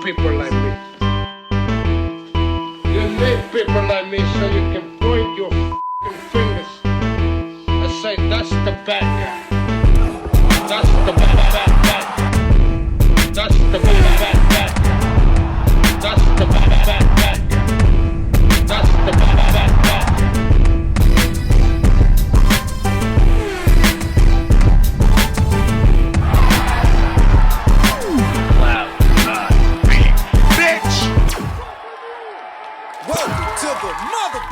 people like me. You need people like me so you can point your f***ing fingers and say, that's the bad guy. That's the bad guy. That's the bad guy. That's the bad guy. That's the bad guy. Welcome to the mother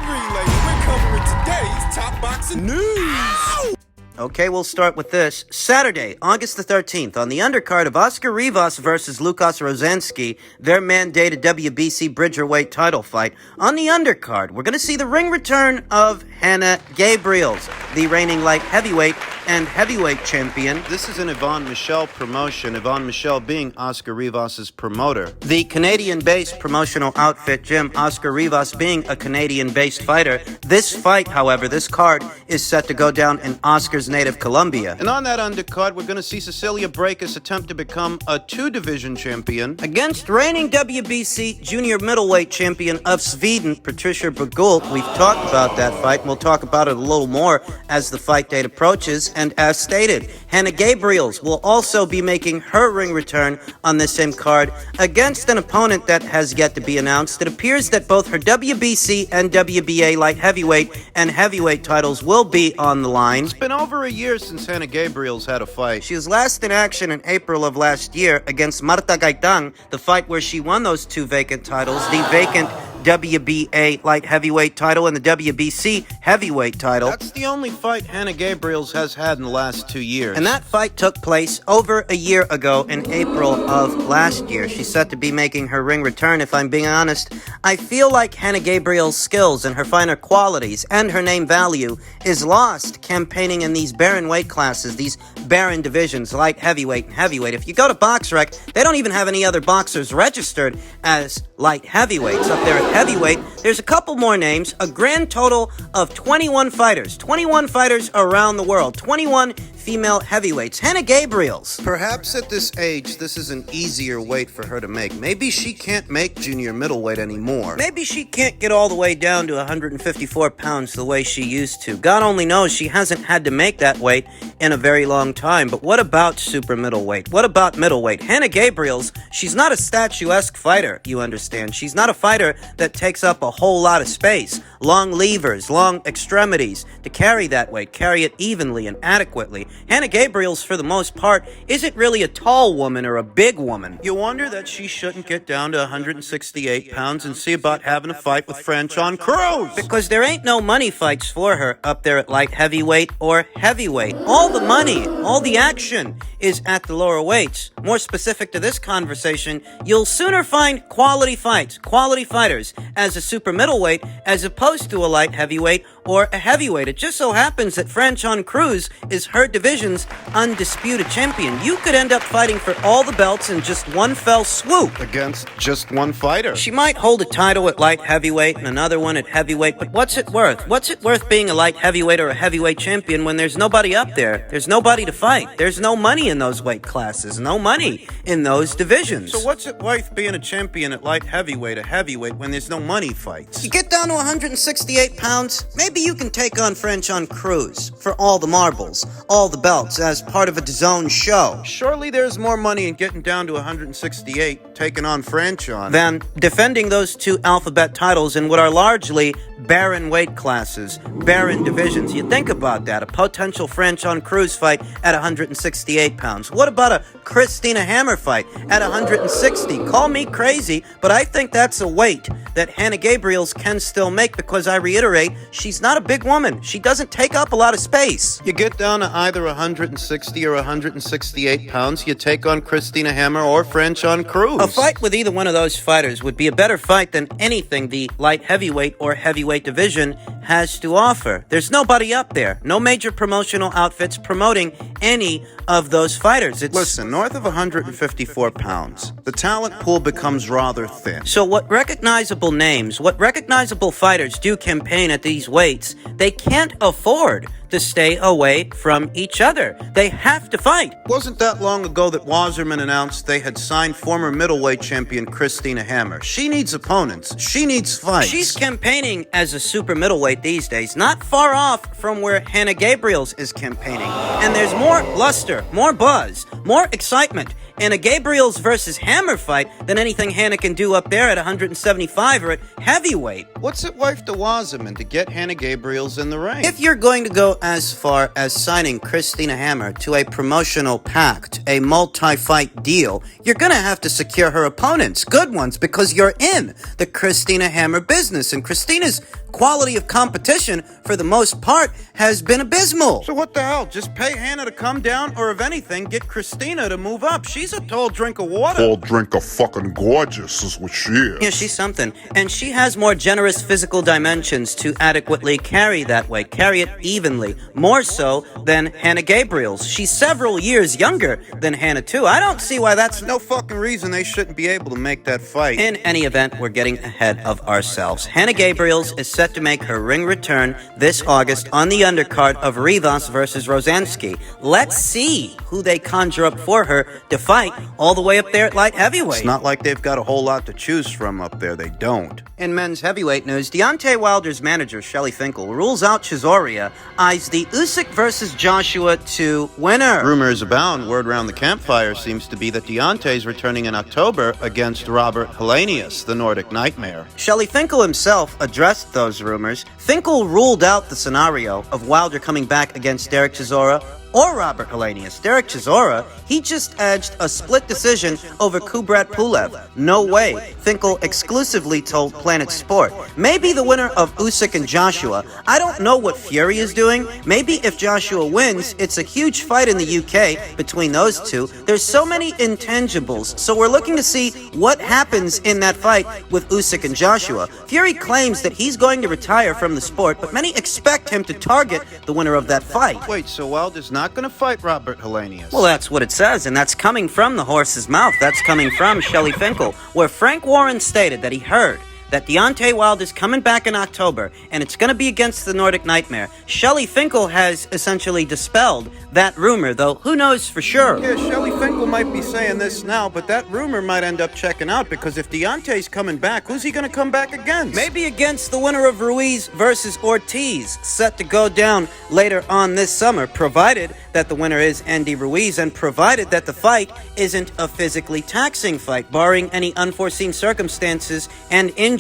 relay. We're covering today's top boxing news. Okay, we'll start with this. Saturday, August the 13th, on the undercard of Oscar Rivas versus Lukas Rozansky, their mandated WBC Bridgerweight title fight. On the undercard, we're going to see the ring return of Hannah Gabriels, the reigning light heavyweight and heavyweight champion. This is an Yvonne Michelle promotion, Yvonne Michelle being Oscar Rivas' promoter. The Canadian-based promotional outfit, Jim, Oscar Rivas being a Canadian-based fighter. This fight, however, this card is set to go down in Oscar's native Colombia. And on that undercard, we're going to see Cecilia Brækhus attempt to become a two-division champion against reigning WBC junior middleweight champion of Sweden, Patricia Bivol. We've talked about that fight, and we'll talk about it a little more as the fight date approaches. And as stated, Hannah Gabriels will also be making her ring return on the same card against an opponent that has yet to be announced. It appears that both her WBC and WBA light heavyweight and heavyweight titles will be on the line. It's been over a year since Hannah Gabriels had a fight. She was last in action in April of last year against Marta Gaitán, the fight where she won those two vacant titles, the vacant WBA light heavyweight title and the WBC heavyweight title. That's the only fight Hannah Gabriels has had in the last 2 years. And that fight took place over a year ago in April of last year. She's set to be making her ring return. If I'm being honest, I feel like Hannah Gabriels' skills and her finer qualities and her name value is lost campaigning in these barren weight classes, these barren divisions, light heavyweight and heavyweight. If you go to BoxRec, they don't even have any other boxers registered as light heavyweights. Up there at heavyweight, there's a couple more names, a grand total of 21 fighters. 21 fighters around the world. 21 female heavyweights. Hannah Gabriels. Perhaps at this age, this is an easier weight for her to make. Maybe she can't make junior middleweight anymore. Maybe she can't get all the way down to 154 pounds the way she used to. God only knows she hasn't had to make that weight in a very long time. But what about super middleweight? What about middleweight? Hannah Gabriels, she's not a statuesque fighter, you understand. She's not a fighter that takes up a whole lot of space. Long levers, long extremities to carry that weight, carry it evenly and adequately. Hannah Gabriels, for the most part, isn't really a tall woman or a big woman. You wonder that she shouldn't get down to 168 pounds and see about having a fight with Franchon Cruz. Because there ain't no money fights for her up there at light heavyweight or heavyweight. All the money, all the action is at the lower weights. More specific to this conversation, you'll sooner find quality fights, quality fighters as a super middleweight as opposed to a light heavyweight or a heavyweight. It just so happens that Franchon Cruz is her division's undisputed champion. You could end up fighting for all the belts in just one fell swoop. Against just one fighter. She might hold a title at light heavyweight and another one at heavyweight, but what's it worth? What's it worth being a light heavyweight or a heavyweight champion when there's nobody up there? There's nobody to fight. There's no money in those weight classes. No money in those divisions. So what's it worth being a champion at light heavyweight or heavyweight when there's no money fights? You get down to 168 pounds, maybe you can take on Franchon Cruz for all the marbles, all the belts as part of a DAZN show. Surely there's more money in getting down to 168, taking on Franchon, than defending those two alphabet titles in what are largely barren weight classes, barren divisions. You think about that, a potential Franchon Cruz fight at 168 pounds. What about a Christina Hammer fight at 160? Call me crazy, but I think that's a weight that Hannah Gabriels can still make because, I reiterate, she's not a big woman. She doesn't take up a lot of space. You get down to either 160 or 168 pounds, you take on Christina Hammer or Franchon Cruz. A fight with either one of those fighters would be a better fight than anything the light heavyweight or heavyweight division has to offer. There's nobody up there. No major promotional outfits promoting any of those fighters. Listen, north of 154 pounds, the talent pool becomes rather thin. So what recognizable names, what recognizable fighters do campaign at these weights, they can't afford to stay away from each other. They have to fight. Wasn't that long ago that Wasserman announced they had signed former middleweight champion Christina Hammer? She needs opponents. She needs fights. She's campaigning as a super middleweight these days, not far off from where Hannah Gabriels is campaigning. And there's more luster, more buzz, more excitement in a Gabriels versus Hammer fight than anything Hannah can do up there at 175 or at heavyweight. What's it worth to Wasserman to get Hannah Gabriels in the ring? If you're going to go as far as signing Christina Hammer to a promotional pact, a multi-fight deal, you're gonna have to secure her opponents, good ones, because you're in the Christina Hammer business, and Christina's quality of competition, for the most part, has been abysmal. So what the hell? Just pay Hannah to come down, or if anything, get Christina to move up. She's a tall drink of water. Tall drink of fucking gorgeous is what she is. Yeah, she's something. And she has more generous physical dimensions to adequately carry that weight, carry it evenly, more so than Hannah Gabriels. She's several years younger than Hannah, too. I don't see why that's no fucking reason they shouldn't be able to make that fight. In any event, we're getting ahead of ourselves. Hannah Gabriels is set to make her ring return this August on the undercard of Rivas versus Rosansky. Let's see who they conjure up for her to fight all the way up there at light heavyweight. It's not like they've got a whole lot to choose from up there. They don't. In men's heavyweight news, Deontay Wilder's manager, Shelly Finkel, rules out Chisora, eyes the Usyk versus Joshua 2 winner. Rumors abound. Word around the campfire seems to be that Deontay's returning in October against Robert Helenius, the Nordic Nightmare. Shelly Finkel himself addressed those rumors. Finkel ruled out the scenario of Wilder coming back against Derek Chisora or Robert Helenius. Derek Chisora, he just edged a split decision over Kubrat Pulev. No way. Finkel exclusively told Planet Sport. Maybe the winner of Usyk and Joshua. I don't know what Fury is doing. Maybe if Joshua wins, it's a huge fight in the UK between those two. There's so many intangibles, so we're looking to see what happens in that fight with Usyk and Joshua. Fury claims that he's going to retire from the sport, but many expect him to target the winner of that fight. Wait, so Wilder's not going to fight Robert Helenius? Well, that's what it says, and that's coming from the horse's mouth. That's coming from Shelly Finkel, where Frank Warren stated that he heard that Deontay Wilder's coming back in October, and it's going to be against the Nordic Nightmare. Shelly Finkel has essentially dispelled that rumor, though who knows for sure. Yeah, Shelly Finkel might be saying this now, but that rumor might end up checking out, because if Deontay's coming back, who's he going to come back against? Maybe against the winner of Ruiz versus Ortiz, set to go down later on this summer, provided that the winner is Andy Ruiz, and provided that the fight isn't a physically taxing fight, barring any unforeseen circumstances and injury.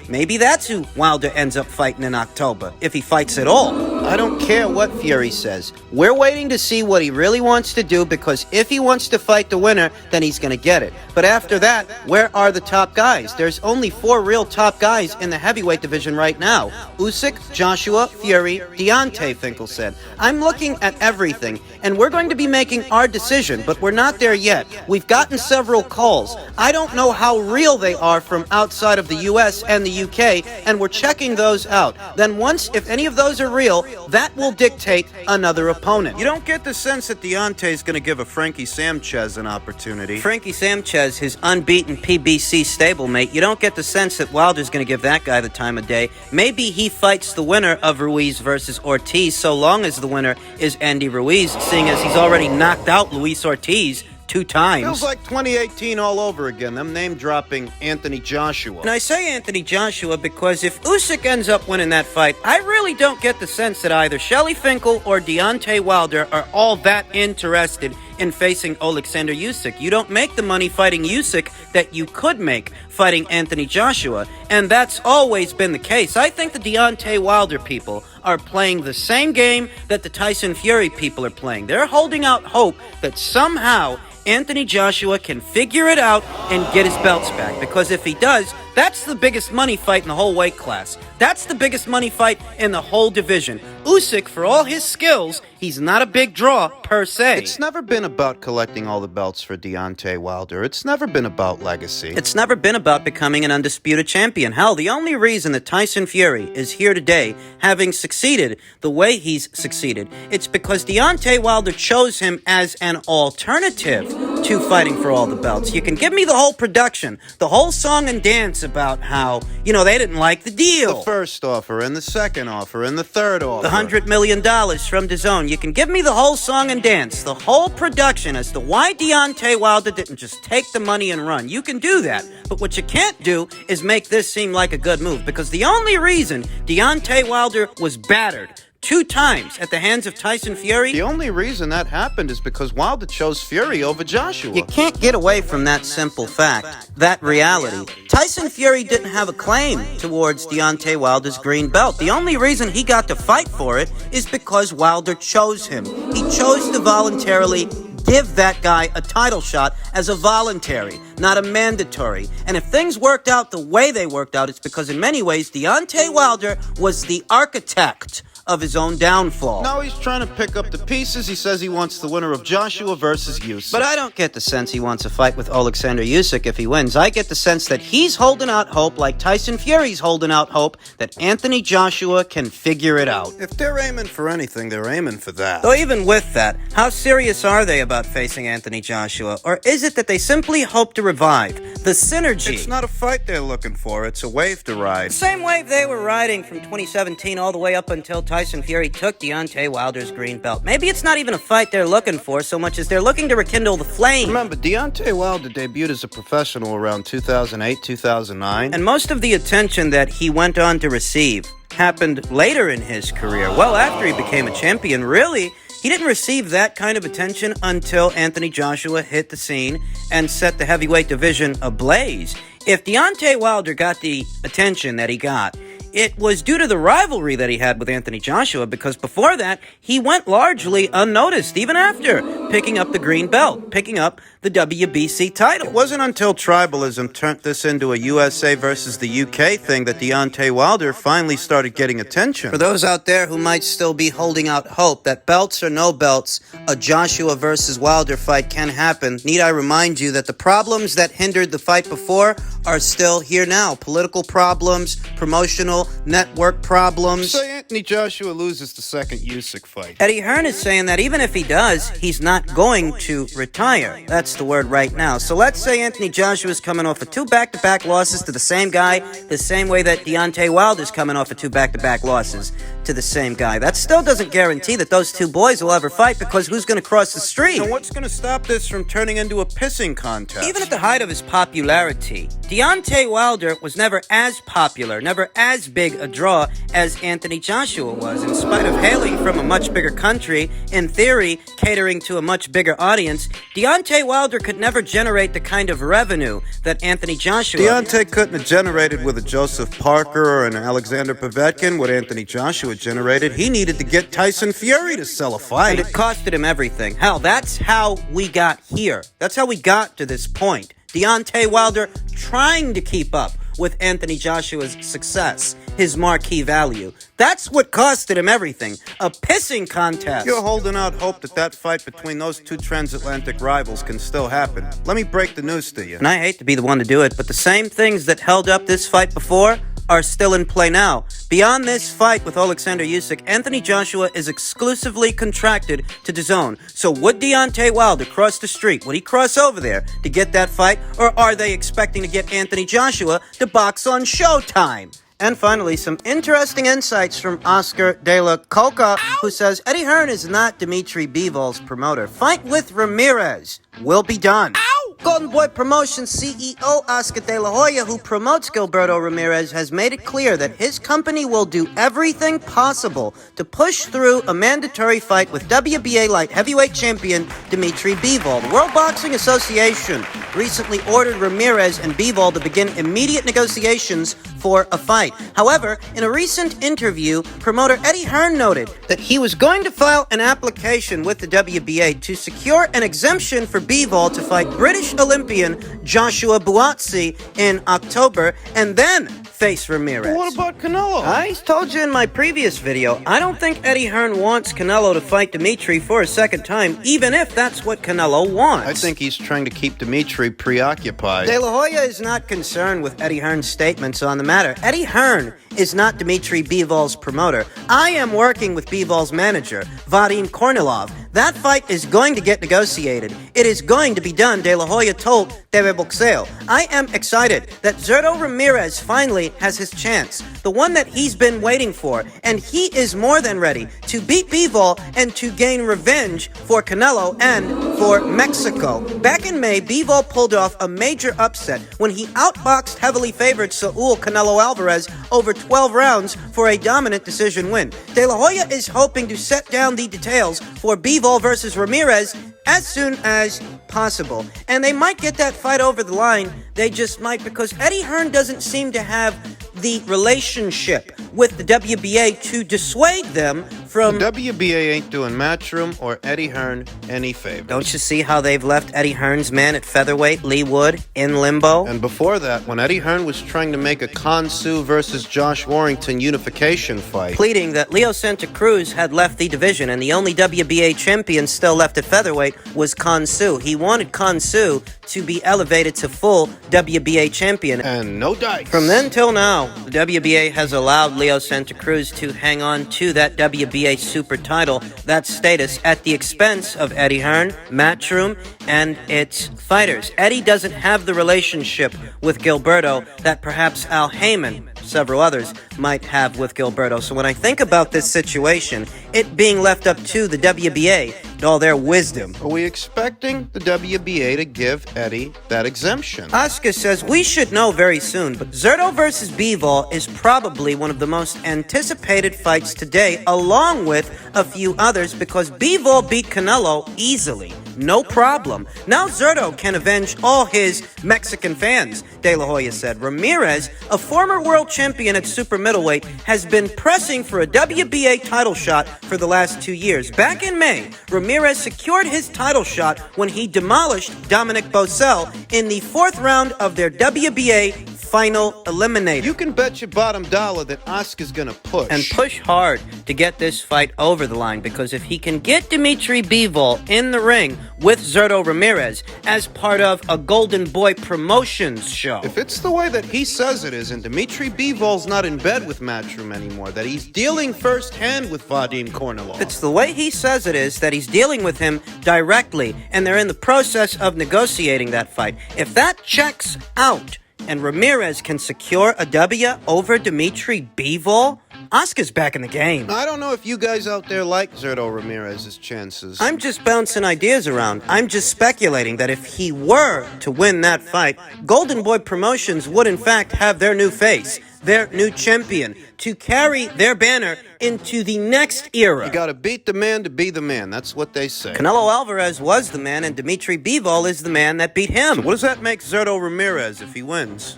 Maybe that's who Wilder ends up fighting in October, if he fights at all. I don't care what Fury says. We're waiting to see what he really wants to do, because if he wants to fight the winner, then he's going to get it. But after that, where are the top guys? There's only 4 real top guys in the heavyweight division right now. Usyk, Joshua, Fury, Deontay, Finkel said. I'm looking at everything, and we're going to be making our decision, but we're not there yet. We've gotten several calls. I don't know how real they are from outside of the U.S. and the UK, and we're checking those out. Then once, if any of those are real, that will dictate another opponent. You don't get the sense that Deontay's going to give a Frankie Sanchez an opportunity. Frankie Sanchez, his unbeaten PBC stablemate, you don't get the sense that Wilder's going to give that guy the time of day. Maybe he fights the winner of Ruiz versus Ortiz, so long as the winner is Andy Ruiz, seeing as he's already knocked out Luis Ortiz 2 times. Feels like 2018 all over again, them name-dropping Anthony Joshua. And I say Anthony Joshua because if Usyk ends up winning that fight, I really don't get the sense that either Shelly Finkel or Deontay Wilder are all that interested in facing Alexander Usyk. You don't make the money fighting Usyk that you could make fighting Anthony Joshua, and that's always been the case. I think the Deontay Wilder people are playing the same game that the Tyson Fury people are playing. They're holding out hope that somehow Anthony Joshua can figure it out and get his belts back, because if he does, that's the biggest money fight in the whole weight class. That's the biggest money fight in the whole division. Usyk, for all his skills, he's not a big draw per se. It's never been about collecting all the belts for Deontay Wilder. It's never been about legacy. It's never been about becoming an undisputed champion. Hell, the only reason that Tyson Fury is here today, having succeeded the way he's succeeded, it's because Deontay Wilder chose him as an alternative. to fighting for all the belts. You can give me the whole production, the whole song and dance about how, they didn't like the deal. The first offer and the second offer and the third offer. The $100 million from DAZN. You can give me the whole song and dance, the whole production as to why Deontay Wilder didn't just take the money and run. You can do that. But what you can't do is make this seem like a good move, because the only reason Deontay Wilder was battered 2 times at the hands of Tyson Fury. The only reason that happened is because Wilder chose Fury over Joshua. You can't get away from that simple fact, that reality. Tyson Fury didn't have a claim towards Deontay Wilder's green belt. The only reason he got to fight for it is because Wilder chose him. He chose to voluntarily give that guy a title shot as a voluntary, not a mandatory. And if things worked out the way they worked out, it's because in many ways Deontay Wilder was the architect of his own downfall. Now he's trying to pick up the pieces. He says he wants the winner of Joshua versus Usyk. But I don't get the sense he wants a fight with Alexander Usyk if he wins. I get the sense that he's holding out hope, like Tyson Fury's holding out hope, that Anthony Joshua can figure it out. If they're aiming for anything, they're aiming for that. Though even with that, how serious are they about facing Anthony Joshua? Or is it that they simply hope to revive the synergy? It's not a fight they're looking for. It's a wave to ride. The same wave they were riding from 2017 all the way up until Tyson Fury took Deontay Wilder's green belt. Maybe it's not even a fight they're looking for so much as they're looking to rekindle the flame. Remember, Deontay Wilder debuted as a professional around 2008, 2009. And most of the attention that he went on to receive happened later in his career. Well, after he became a champion, really, he didn't receive that kind of attention until Anthony Joshua hit the scene and set the heavyweight division ablaze. If Deontay Wilder got the attention that he got, it was due to the rivalry that he had with Anthony Joshua, because before that, he went largely unnoticed, even after picking up the green belt, picking up the WBC title. It wasn't until tribalism turned this into a USA versus the UK thing that Deontay Wilder finally started getting attention. For those out there who might still be holding out hope that belts or no belts, a Joshua versus Wilder fight can happen, need I remind you that the problems that hindered the fight before are still here now. Political problems, promotional, network problems. Say Anthony Joshua loses the second Usyk fight. Eddie Hearn is saying that even if he does, he's not going to retire. That's the word right now. So let's say Anthony Joshua is coming off of 2 back-to-back losses to the same guy, the same way that Deontay Wilder is coming off of 2 back-to-back losses to the same guy. That still doesn't guarantee that those 2 boys will ever fight, because who's going to cross the street? And what's going to stop this from turning into a pissing contest? Even at the height of his popularity, Deontay Wilder was never as popular, never as big a draw as Anthony Joshua was. In spite of hailing from a much bigger country, in theory, catering to a much bigger audience, Deontay Wilder could never generate the kind of revenue that Anthony Joshua... Deontay couldn't have generated with a Joseph Parker or an Alexander Povetkin what Anthony Joshua generated. He needed to get Tyson Fury to sell a fight. And it costed him everything. Hell, that's how we got here. That's how we got to this point. Deontay Wilder trying to keep up with Anthony Joshua's success, his marquee value. That's what costed him everything. A pissing contest. You're holding out hope that that fight between those 2 transatlantic rivals can still happen. Let me break the news to you. And I hate to be the one to do it, but the same things that held up this fight before are still in play now. Beyond this fight with Alexander Usyk, Anthony Joshua is exclusively contracted to DAZN. So would Deontay Wilder cross the street? Would he cross over there to get that fight? Or are they expecting to get Anthony Joshua to box on Showtime? And finally, some interesting insights from Oscar De La Coca, who says Eddie Hearn is not Dimitri Bivol's promoter. Fight with Ramirez will be done. Golden Boy Promotions CEO Oscar De La Hoya, who promotes Gilberto Ramirez, has made it clear that his company will do everything possible to push through a mandatory fight with WBA light heavyweight champion Dimitri Bivol. The World Boxing Association recently ordered Ramirez and Bivol to begin immediate negotiations for a fight. However, in a recent interview, promoter Eddie Hearn noted that he was going to file an application with the WBA to secure an exemption for Bivol to fight British Olympian Joshua Buatsi in October and then face Ramirez. But what about Canelo? I told you in my previous video, I don't think Eddie Hearn wants Canelo to fight Dimitri for a second time, even if that's what Canelo wants. I think he's trying to keep Dimitri preoccupied. De La Hoya is not concerned with Eddie Hearn's statements on the matter. Eddie Hearn is not Dimitri Bivol's promoter. I am working with Bivol's manager, Vadim Kornilov. That fight is going to get negotiated. It is going to be done, De La Hoya told TV Boxeo. I am excited that Zurdo Ramirez finally has his chance, the one that he's been waiting for, and he is more than ready to beat Bivol and to gain revenge for Canelo and for Mexico. Back in May, Bivol pulled off a major upset when he outboxed heavily favored Saul Canelo Alvarez over 12 rounds for a dominant decision win. De La Hoya is hoping to set down the details for Bivol versus Ramirez as soon as possible. And they might get that fight over the line. They just might, because Eddie Hearn doesn't seem to have the relationship with the WBA to dissuade them from... The WBA ain't doing Matchroom or Eddie Hearn any favors. Don't you see how they've left Eddie Hearn's man at featherweight, Lee Wood, in limbo? And before that, when Eddie Hearn was trying to make a Kansu versus Josh Warrington unification fight, pleading that Leo Santa Cruz had left the division and the only WBA champion still left at featherweight was Kansu. He wanted Kansu to be elevated to full WBA champion. And no dice. From then till now, the WBA has allowed Leo Santa Cruz to hang on to that WBA super title, that status, at the expense of Eddie Hearn, Matchroom, and its fighters. Eddie doesn't have the relationship with Gilberto that perhaps Al Heyman, several others, might have with Gilberto. So when I think about this situation, it being left up to the WBA and all their wisdom. Are we expecting the WBA to give Eddie that exemption? Oscar says we should know very soon, but Zurdo versus Bivol is probably one of the most anticipated fights today, along with a few others, because Bivol beat Canelo easily. No problem. Now Zurdo can avenge all his Mexican fans, De La Hoya said. Ramirez, a former world champion at super middleweight, has been pressing for a WBA title shot for the last 2 years. Back in May, Ramirez secured his title shot when he demolished Dominic Bosel in the 4th round of their WBA final eliminator. You can bet your bottom dollar that Oscar's gonna push. And push hard to get this fight over the line, because if he can get Dimitri Bivol in the ring with Zurdo Ramirez as part of a Golden Boy Promotions show. If it's the way that he says it is, and Dimitri Bivol's not in bed with Matchroom anymore, that he's dealing firsthand with Vadim Kornilov. It's the way he says it is, that he's dealing with him directly, and they're in the process of negotiating that fight. If that checks out, and Ramirez can secure a W over Dimitri Bivol, Oscar's back in the game. I don't know if you guys out there like Zurdo Ramirez's chances. I'm just bouncing ideas around. I'm just speculating that if he were to win that fight, Golden Boy Promotions would in fact have their new face, their new champion, to carry their banner into the next era. You gotta beat the man to be the man. That's what they say. Canelo Alvarez was the man, and Dimitri Bivol is the man that beat him. So what does that make Zurdo Ramirez if he wins?